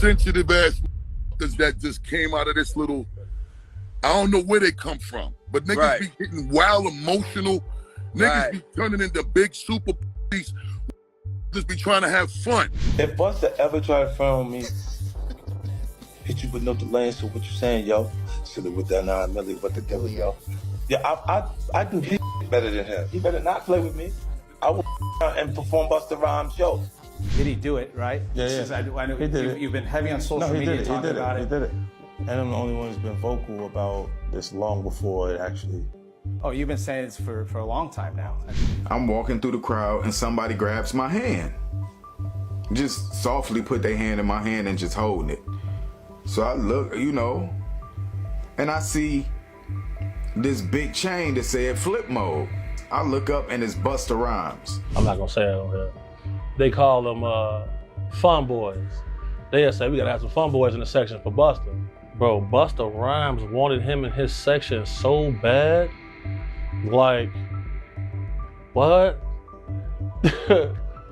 sensitive ass that just came out of this little, I don't know where they come from, but niggas be getting wild emotional. Niggas be turning into big super police. Just be trying to have fun. If Busta ever try to film me, hit you with no delay, so what you saying, yo? Silly with that 9 milli, what the devil, yo? Yeah, I do his better than him. He better not play with me. I will and perform Busta Rhymes show. Did he do it, right? Yeah. I know you've been heavy on social media talking about it. He did it. And I'm the only one who's been vocal about this long before it actually. Oh, you've been saying this for a long time now. I'm walking through the crowd and somebody grabs my hand. Just softly put their hand in my hand and just holding it. So I look, you know, and I see this big chain that said flip mode. I look up and it's Busta Rhymes. I'm not gonna say it on here. They call them fun boys. They'll say we gotta have some fun boys in the section for Busta. Bro, Busta Rhymes wanted him in his section so bad. Like, what?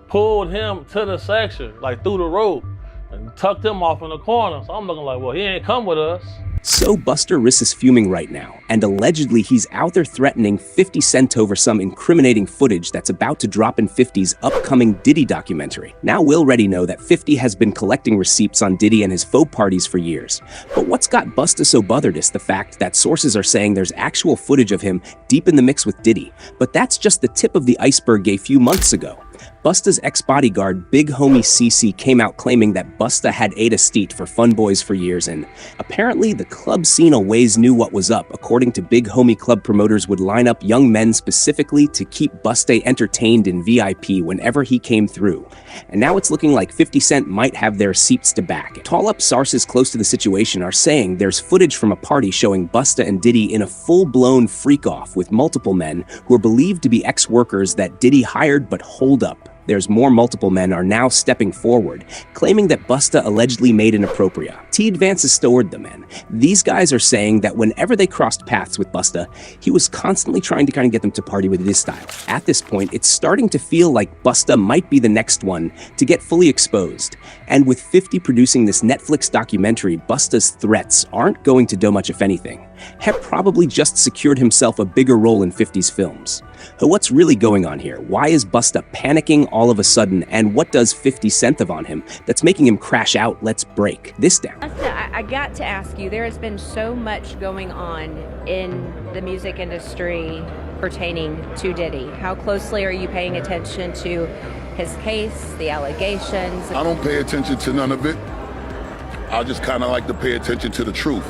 Pulled him to the section, like through the rope, and tucked him off in the corner. So I'm looking like, well, he ain't come with us. So Busta is fuming right now, and allegedly he's out there threatening 50 Cent over some incriminating footage that's about to drop in 50's upcoming Diddy documentary. Now we'll already know that 50 has been collecting receipts on Diddy and his faux parties for years. But what's got Busta so bothered is the fact that sources are saying there's actual footage of him deep in the mix with Diddy. But that's just the tip of the iceberg a few months ago. Busta's ex-bodyguard, Big Homie CC, came out claiming that Busta had ate a steat for Fun Boys for years, and apparently the club scene always knew what was up. According to Big Homie, club promoters would line up young men specifically to keep Busta entertained in VIP whenever he came through. And now it's looking like 50 Cent might have their receipts to back. Tall-up sources close to the situation are saying there's footage from a party showing Busta and Diddy in a full-blown freak-off with multiple men who are believed to be ex-workers that Diddy hired, but hold up. There's more. Multiple men are now stepping forward, claiming that Busta allegedly made inappropriate. T advances toward the men. These guys are saying that whenever they crossed paths with Busta, he was constantly trying to get them to party with his style. At this point, it's starting to feel like Busta might be the next one to get fully exposed. And with 50 producing this Netflix documentary, Busta's threats aren't going to do much, if anything. Hep probably just secured himself a bigger role in 50's films. So what's really going on here? Why is Busta panicking all of a sudden, and what does 50 Cent have on him that's making him crash out? Let's break this down. Busta, I got to ask you, there has been so much going on in the music industry pertaining to Diddy. How closely are you paying attention to his case, the allegations? I don't pay attention to none of it. I just kind of like to pay attention to the truth.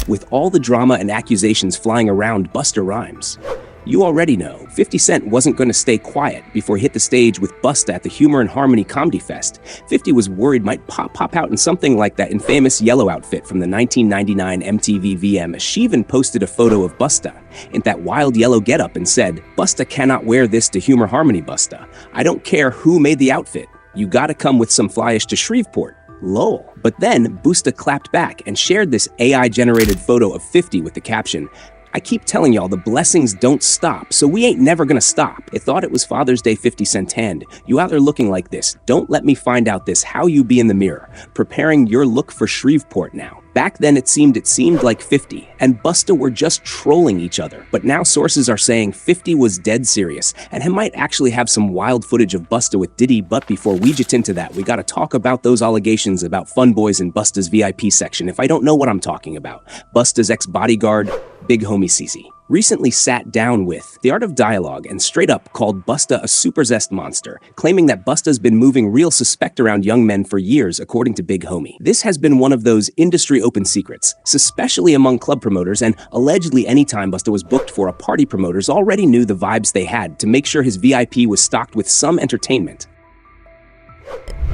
With all the drama and accusations flying around Busta Rhymes, you already know 50 Cent wasn't going to stay quiet before he hit the stage with Busta at the Humor and Harmony Comedy Fest. 50 was worried might pop out in something like that infamous yellow outfit from the 1999 MTV VM. She even posted a photo of Busta in that wild yellow getup and said, "Busta cannot wear this to Humor Harmony, Busta. I don't care who made the outfit. You gotta come with some flyish to Shreveport." Lol. But then Busta clapped back and shared this AI-generated photo of 50 with the caption, "I keep telling y'all the blessings don't stop, so we ain't never gonna stop." I thought it was Father's Day 50 Cent hand. You out there looking like this. Don't let me find out this. How you be in the mirror. Preparing your look for Shreveport now. Back then it seemed like 50 and Busta were just trolling each other. But now sources are saying 50 was dead serious and he might actually have some wild footage of Busta with Diddy. But before we get into that, we gotta talk about those allegations about Fun Boys in Busta's VIP section. If I don't know what I'm talking about, Busta's ex-bodyguard, Big Homie CC, recently sat down with The Art of Dialogue and straight up called Busta a super zest monster, claiming that Busta's been moving real suspect around young men for years, according to Big Homie. This has been one of those industry open secrets, especially among club promoters, and allegedly anytime Busta was booked for a party, promoters already knew the vibes they had to make sure his VIP was stocked with some entertainment.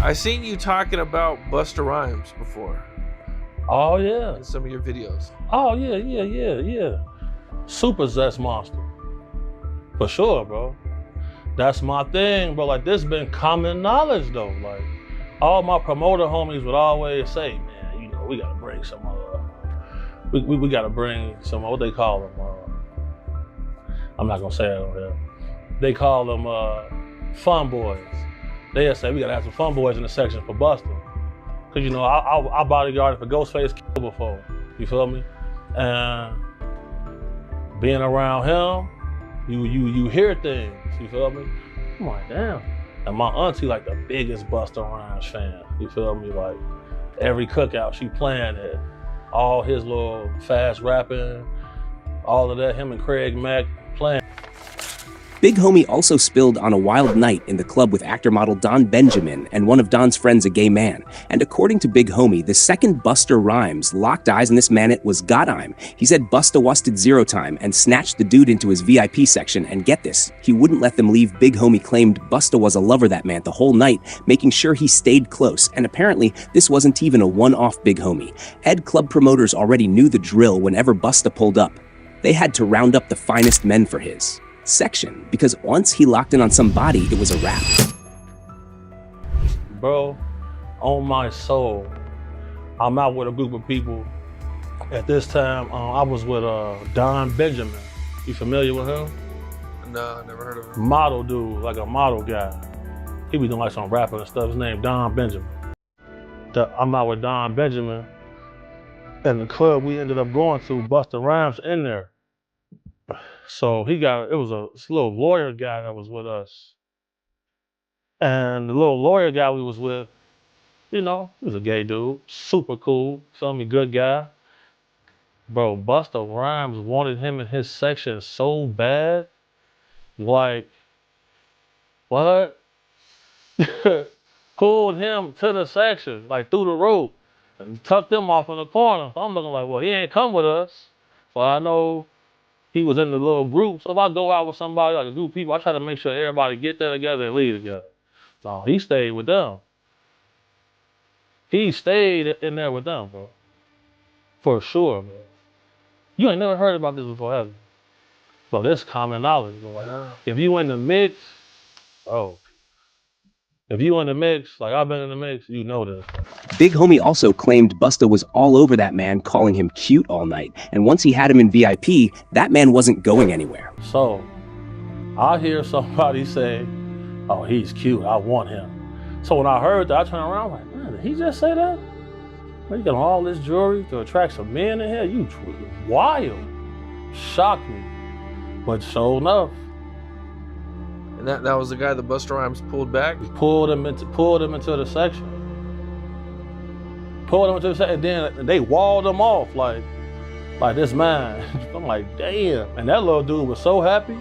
I seen you talking about Busta Rhymes before. Oh yeah. In some of your videos. Oh yeah. Super zest monster. For sure, bro. That's my thing, bro. Like, this been common knowledge though. Like, all my promoter homies would always say, man, you know, we gotta bring some we gotta bring some, what they call them, I'm not gonna say it on here. They call them fun boys. They'll say we gotta have some fun boys in the section for Busta. Cause you know, I bodyguarded for Ghostface Killah before, you feel me? And being around him, you hear things, you feel me? I'm like, damn. And my auntie like the biggest Busta Rhymes fan, you feel me? Like every cookout she playing it, all his little fast rapping, all of that, him and Craig Mack playing. Big Homie also spilled on a wild night in the club with actor-model Don Benjamin and one of Don's friends, a gay man. And according to Big Homie, the second Busta Rhymes locked eyes on this man, it was Godime. He said Busta wasted 0 time and snatched the dude into his VIP section, and get this, he wouldn't let them leave. Big Homie claimed Busta was a lover that man the whole night, making sure he stayed close, and apparently this wasn't even a one-off Big Homie. Ed club promoters already knew the drill whenever Busta pulled up. They had to round up the finest men for his section, because once he locked in on somebody, it was a wrap. Bro, on my soul, I'm out with a group of people. At this time, I was with Don Benjamin. You familiar with him? No, never heard of him. Model dude, like a model guy. He be doing like some rapping and stuff. His name Don Benjamin. I'm out with Don Benjamin. And the club we ended up going to, Busta Rhymes in there. So it was a little lawyer guy that was with us. And the little lawyer guy we was with, you know, he was a gay dude, super cool, feel me, good guy. Bro, Busta Rhymes wanted him in his section so bad. Like, what? Pulled him to the section, like through the rope, and tucked him off in the corner. So I'm looking like, well, he ain't come with us. But I know he was in the little group. So if I go out with somebody, like a group of people, I try to make sure everybody get there together and leave together. So he stayed with them. He stayed in there with them, bro. For sure, bro. You ain't never heard about this before, have you? Bro, this common knowledge, bro. Like, if you in the mix, if you in the mix, like I've been in the mix, you know this. Big Homie also claimed Busta was all over that man, calling him cute all night. And once he had him in VIP, that man wasn't going anywhere. So, I hear somebody say, oh, he's cute, I want him. So when I heard that, I turned around, like, man, did he just say that? Man, you got all this jewelry to attract some men in here? You wild. Shocked me. But sure enough. And that was the guy that Busta Rhymes pulled back? Pulled him into the section. Pulled him into the section, and then they walled him off like this man. I'm like, damn. And that little dude was so happy,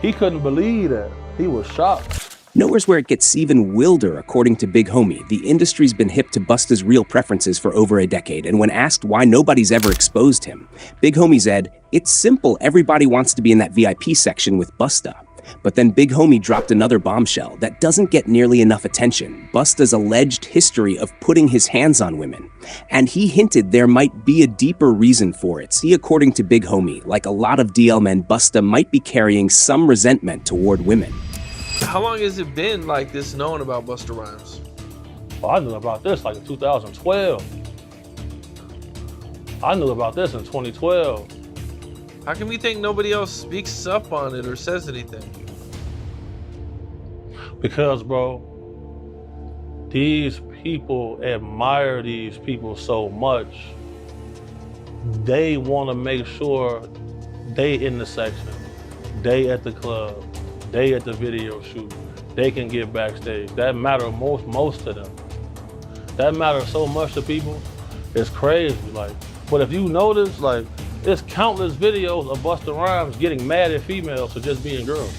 he couldn't believe that. He was shocked. Nowhere's where it gets even wilder, according to Big Homie. The industry's been hip to Busta's real preferences for over a decade, and when asked why nobody's ever exposed him, Big Homie said, it's simple, everybody wants to be in that VIP section with Busta. But then Big Homie dropped another bombshell that doesn't get nearly enough attention, Busta's alleged history of putting his hands on women. And he hinted there might be a deeper reason for it. See, according to Big Homie, like a lot of DL men, Busta might be carrying some resentment toward women. How long has it been like this known about Busta Rhymes? Well, I knew about this like in 2012. I knew about this in 2012. How come you think nobody else speaks up on it or says anything? Because, bro, these people admire these people so much. They want to make sure they in the section, they at the club, they at the video shoot, they can get backstage. That matters most to them. That matters so much to people. It's crazy. Like, but if you notice, like, there's countless videos of Busta Rhymes getting mad at females for just being girls.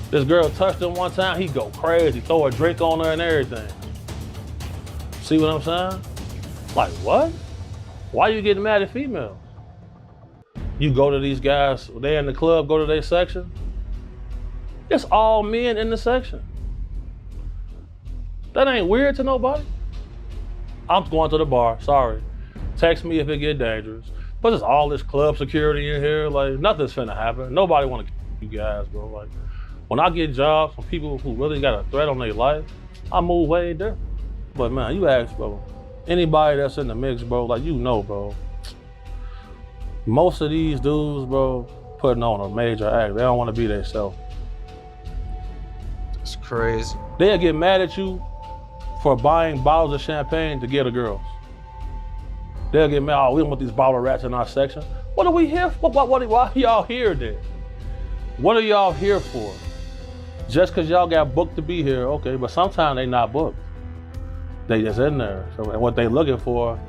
This girl touched him one time, he go crazy, throw a drink on her and everything. See what I'm saying? Like, what? Why you getting mad at females? You go to these guys, they in the club, go to their section. It's all men in the section. That ain't weird to nobody. I'm going to the bar, sorry. Text me if it get dangerous. But there's all this club security in here, like nothing's finna happen. Nobody wanna kill you guys, bro. Like, when I get jobs from people who really got a threat on their life, I move way different. But man, you ask, bro, anybody that's in the mix, bro, like you know, bro, most of these dudes, bro, putting on a major act. They don't wanna be themselves. It's crazy. They'll get mad at you for buying bottles of champagne to get a girls. They'll get mad, oh, we don't want these bottle rats in our section. What are we here for? Why are y'all here then? What are y'all here for? Just because y'all got booked to be here, okay, but sometimes they not booked. They just in there. So what they looking for,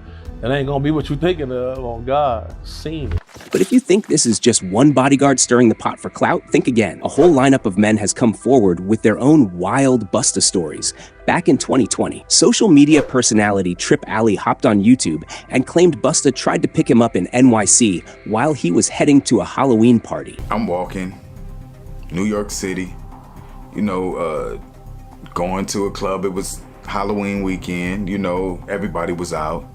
it ain't gonna be what you thinking of, on God, seen it. But if you think this is just one bodyguard stirring the pot for clout, think again. A whole lineup of men has come forward with their own wild Busta stories. Back in 2020, social media personality Trip Alley hopped on YouTube and claimed Busta tried to pick him up in NYC while he was heading to a Halloween party. I'm walking, New York City, you know, going to a club. It was Halloween weekend, you know, everybody was out.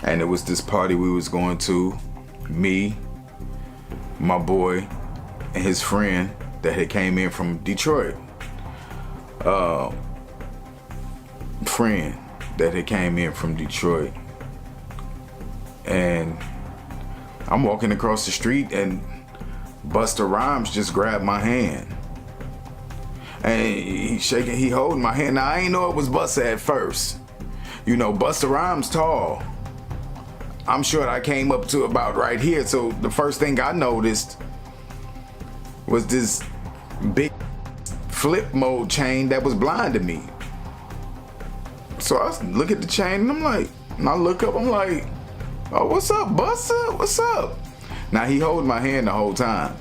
And it was this party we was going to, me, my boy, and his friend that had came in from Detroit. Friend that had came in from Detroit. And I'm walking across the street and Busta Rhymes just grabbed my hand. And he holding my hand. Now I ain't know it was Busta at first. You know, Busta Rhymes tall. I'm sure I came up to about right here. So the first thing I noticed was this big flip mode chain that was blinding me. So I look at the chain and I'm like, and I look up, I'm like, oh, what's up, Busta? What's up? Now he holding my hand the whole time.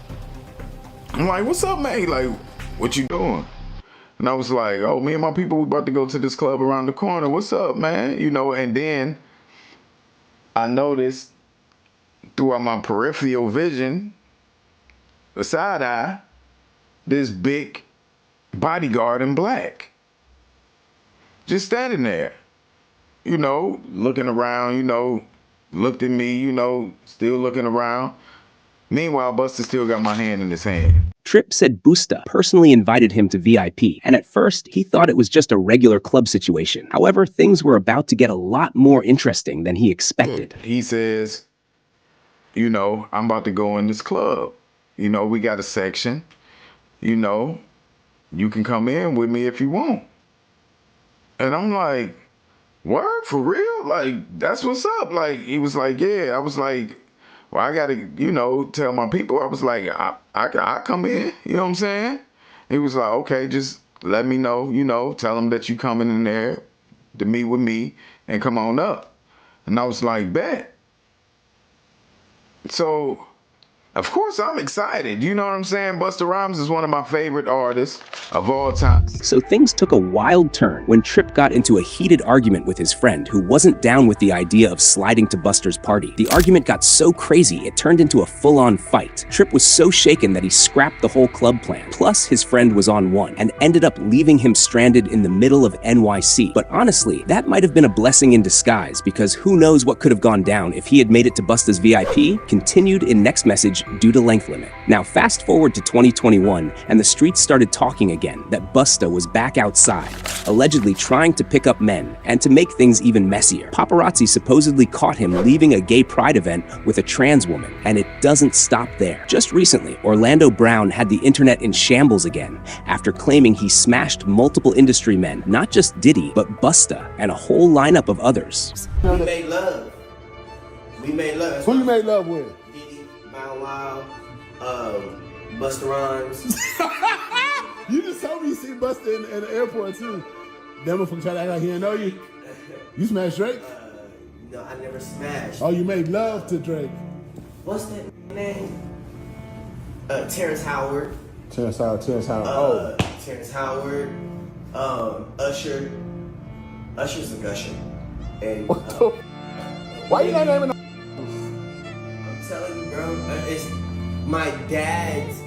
I'm like, what's up, man? He like, what you doing? And I was like, oh, me and my people, we about to go to this club around the corner. What's up, man? You know, and then I noticed throughout my peripheral vision, the side eye, this big bodyguard in black. Just standing there, you know, looking around, you know, looked at me, you know, still looking around. Meanwhile, Busta still got my hand in his hand. Trip said Busta personally invited him to VIP, and at first, he thought it was just a regular club situation. However, things were about to get a lot more interesting than he expected. He says, you know, I'm about to go in this club. You know, we got a section. You know, you can come in with me if you want. And I'm like, word, for real? Like, that's what's up. Like, he was like, yeah. I was like, well, I gotta, you know, tell my people. I was like, I come in, you know what I'm saying? He was like, okay, just let me know, you know, tell them that you coming in there to meet with me and come on up. And I was like, bet. So, of course, I'm excited. You know what I'm saying? Busta Rhymes is one of my favorite artists of all time. So things took a wild turn when Trip got into a heated argument with his friend who wasn't down with the idea of sliding to Busta's party. The argument got so crazy, it turned into a full-on fight. Trip was so shaken that he scrapped the whole club plan. Plus, his friend was on one and ended up leaving him stranded in the middle of NYC. But honestly, that might have been a blessing in disguise, because who knows what could have gone down if he had made it to Busta's VIP. Continued in next message due to length limit. Now fast forward to 2021 and the streets started talking again that Busta was back outside, allegedly trying to pick up men. And to make things even messier, paparazzi supposedly caught him leaving a gay pride event with a trans woman. And it doesn't stop there. Just recently, Orlando Brown had the internet in shambles again after claiming he smashed multiple industry men, not just Diddy, but Busta and a whole lineup of others. We made love. We made love. Who you made love with? Diddy, Bow Wow, Busta Rhymes. You just told me you seen Busta in the airport too. That motherfucker tried to act like he didn't know you. You smashed Drake? No, I never smashed. Oh, you made love to Drake. What's that name? Terrence Howard. Terrence Howard. Terrence Howard. Usher. Usher's a gusher. And What the? Why you not naming? I'm telling you, bro, it's my dad's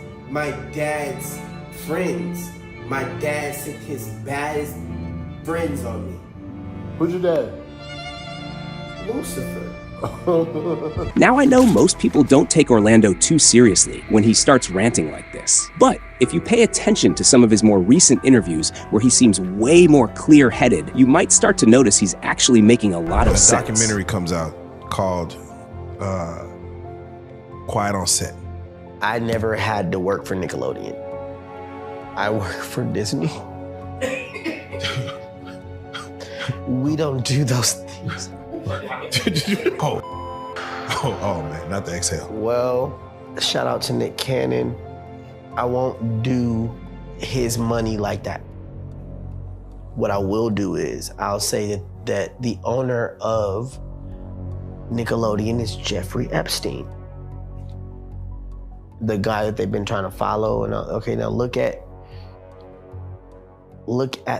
friends. My dad sent his baddest friends on me. Who's your dad? Lucifer. Now I know most people don't take Orlando too seriously when he starts ranting like this. But if you pay attention to some of his more recent interviews where he seems way more clear-headed, you might start to notice he's actually making a lot of sense. A documentary comes out called Quiet on Set. I never had to work for Nickelodeon. I work for Disney. We don't do those things. Oh man, not the exhale. Well, shout out to Nick Cannon. I won't do his money like that. What I will do is I'll say that the owner of Nickelodeon is Jeffrey Epstein. The guy that they've been trying to follow. And okay, now look at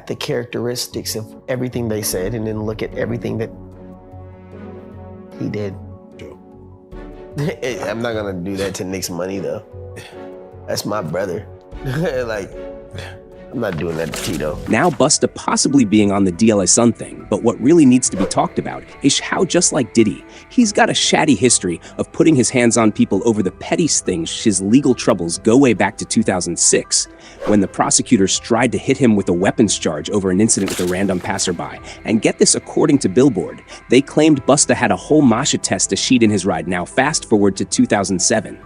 the characteristics of everything they said, and then look at everything that he did. I'm not gonna do that to Nick's money though. That's my brother. Like, I'm not doing that to Tito. Now Busta possibly being on the DLA Sun thing, but what really needs to be talked about is how, just like Diddy, he's got a shady history of putting his hands on people over the pettiest things. His legal troubles go way back to 2006, when the prosecutors tried to hit him with a weapons charge over an incident with a random passerby. And get this, according to Billboard, they claimed Busta had a whole Masha test to sheet in his ride. Now fast forward to 2007.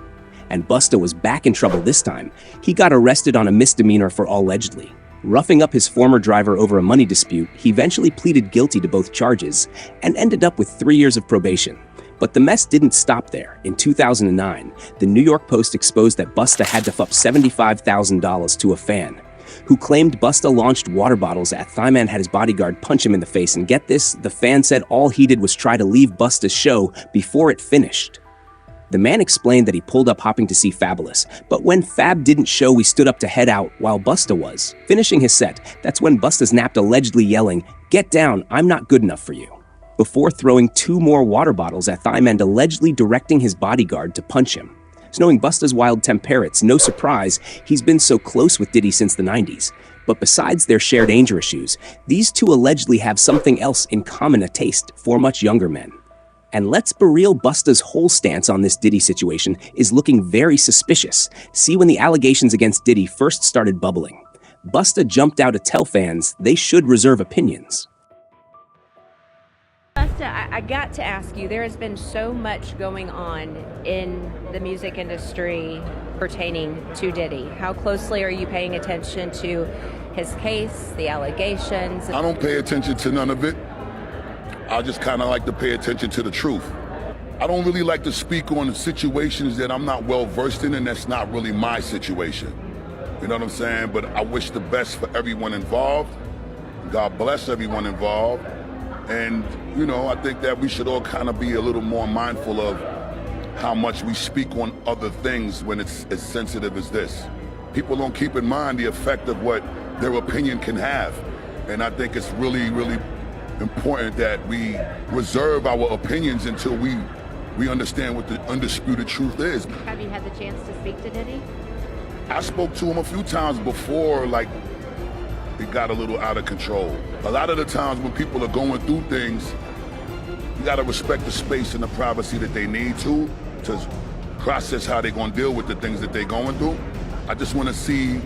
And Busta was back in trouble this time. He got arrested on a misdemeanor for allegedly roughing up his former driver over a money dispute. He eventually pleaded guilty to both charges and ended up with 3 years of probation. But the mess didn't stop there. In 2009, the New York Post exposed that Busta had to fuck $75,000 to a fan who claimed Busta launched water bottles at Thailand, had his bodyguard punch him in the face. And get this, the fan said all he did was try to leave Busta's show before it finished. The man explained that he pulled up hopping to see Fabulous, but when Fab didn't show, he stood up to head out while Busta was finishing his set. That's when Busta snapped, allegedly yelling, "Get down, I'm not good enough for you," before throwing 2 more water bottles at Thailand, and allegedly directing his bodyguard to punch him. So knowing Busta's wild temper, it's no surprise he's been so close with Diddy since the 90s. But besides their shared anger issues, these two allegedly have something else in common: a taste for much younger men. And let's be real, Busta's whole stance on this Diddy situation is looking very suspicious. See, when the allegations against Diddy first started bubbling, Busta jumped out to tell fans they should reserve opinions. Busta, I got to ask you, there has been so much going on in the music industry pertaining to Diddy. How closely are you paying attention to his case, the allegations? I don't pay attention to none of it. I just kind of like to pay attention to the truth. I don't really like to speak on situations that I'm not well versed in, and that's not really my situation. You know what I'm saying? But I wish the best for everyone involved. God bless everyone involved. And, you know, I think that we should all kind of be a little more mindful of how much we speak on other things when it's as sensitive as this. People don't keep in mind the effect of what their opinion can have. And I think it's really, really important that we reserve our opinions until we understand what the undisputed truth is. Have you had the chance to speak to Diddy? I spoke to him a few times before, like, it got a little out of control. A lot of the times when people are going through things, you gotta respect the space and the privacy that they need to process how they're gonna deal with the things that they're going through. I just wanna see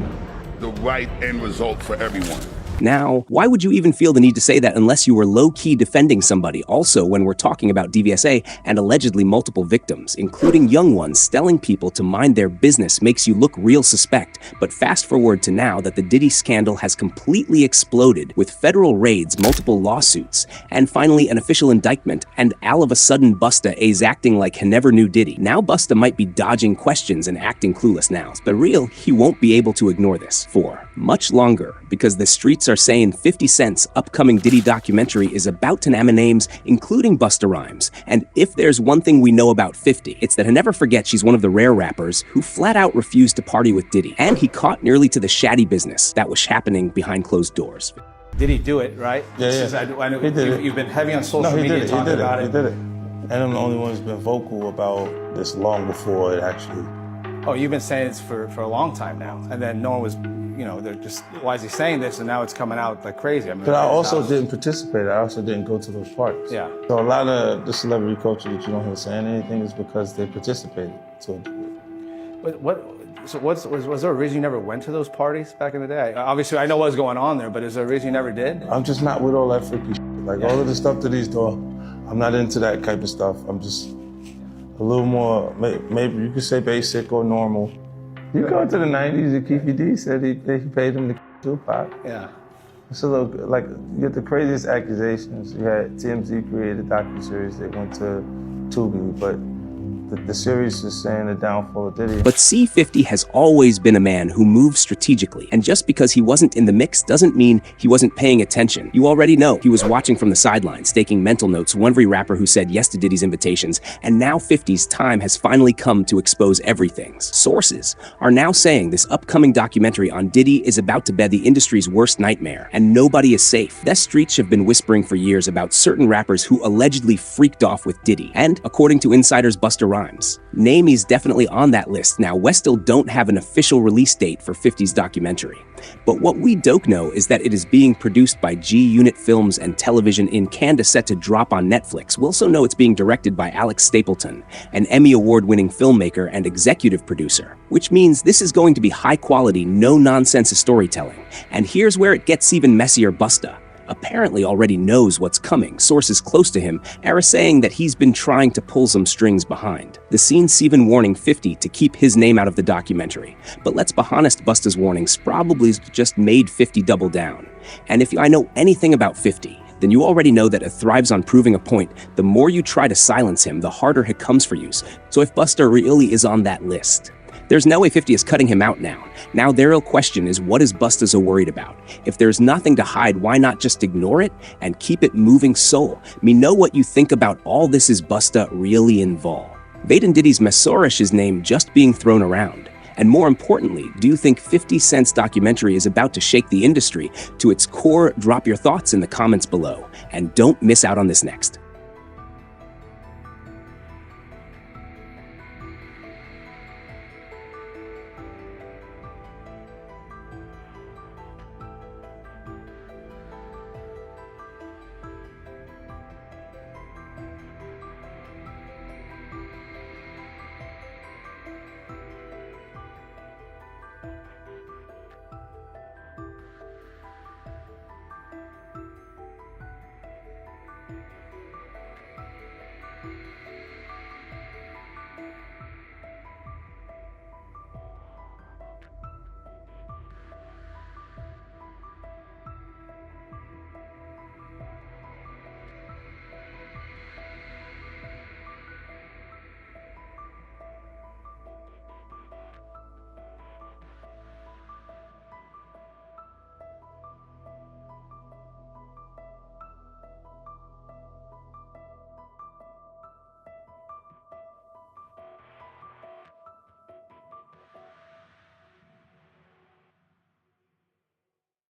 the right end result for everyone. Now, why would you even feel the need to say that unless you were low-key defending somebody? Also, when we're talking about DVSA and allegedly multiple victims, including young ones, telling people to mind their business makes you look real suspect. But fast forward to now that the Diddy scandal has completely exploded with federal raids, multiple lawsuits, and finally an official indictment, and all of a sudden Busta is acting like he never knew Diddy. Now Busta might be dodging questions and acting clueless now, but real, he won't be able to ignore this for much longer, because the streets are saying 50 Cent's upcoming Diddy documentary is about to name names, including Busta Rhymes. And if there's one thing we know about 50, it's that he'll never forget she's one of the rare rappers who flat out refused to party with Diddy. And he caught nearly to the shady business that was happening behind closed doors. Did he do it, right? Yeah. I know He did it. You've been heavy on social media talking about it. He did it. And I'm the only one who's been vocal about this long before it actually. Oh, you've been saying this for a long time now. And then no one was, you know, they're just, why is he saying this? And now it's coming out like crazy. I mean, but I also didn't participate. I also didn't go to those parties. Yeah. So a lot of the celebrity culture that you don't hear saying anything is because they participated to a degree. But was there a reason you never went to those parties back in the day? Obviously, I know what was going on there, but is there a reason you never did? I'm just not with all that freaky shit. Like all of the stuff that he's doing, I'm not into that type of stuff. I'm just a little more, maybe you could say basic or normal. You go to the 90s, and Keefy D said he paid him to Tupac. Yeah. It's a little, like, you get the craziest accusations. You had TMZ created a docuseries. They went to Tubi, but the series is saying the downfall of Diddy. But C50 has always been a man who moves strategically, and just because he wasn't in the mix doesn't mean he wasn't paying attention. You already know he was watching from the sidelines, taking mental notes, one every rapper who said yes to Diddy's invitations, and now 50's time has finally come to expose everything. Sources are now saying this upcoming documentary on Diddy is about to bed the industry's worst nightmare, and nobody is safe. The streets have been whispering for years about certain rappers who allegedly freaked off with Diddy, and according to insiders Busta Rhymes, Name's definitely on that list. Now, we still don't have an official release date for 50's documentary. But what we don't know is that it is being produced by G-Unit Films and Television in Canada, set to drop on Netflix. We also know it's being directed by Alex Stapleton, an Emmy Award-winning filmmaker and executive producer, which means this is going to be high-quality, no-nonsense storytelling. And here's where it gets even messier. Busta apparently already knows what's coming. Sources close to him are saying that he's been trying to pull some strings behind the scenes, even warning 50 to keep his name out of the documentary. But let's be honest, Busta's warnings probably just made 50 double down. And if I know anything about 50, then you already know that it thrives on proving a point. The more you try to silence him, the harder it comes for you. So if Busta really is on that list, there's no way 50 is cutting him out now. Now the real question is, what is Busta so worried about? If there's nothing to hide, why not just ignore it and keep it moving? Soul, me know what you think about all this. Is Busta really involved? Vaden Diddy's Messorish's name just being thrown around. And more importantly, do you think 50 Cent's documentary is about to shake the industry to its core? Drop your thoughts in the comments below, and don't miss out on this next.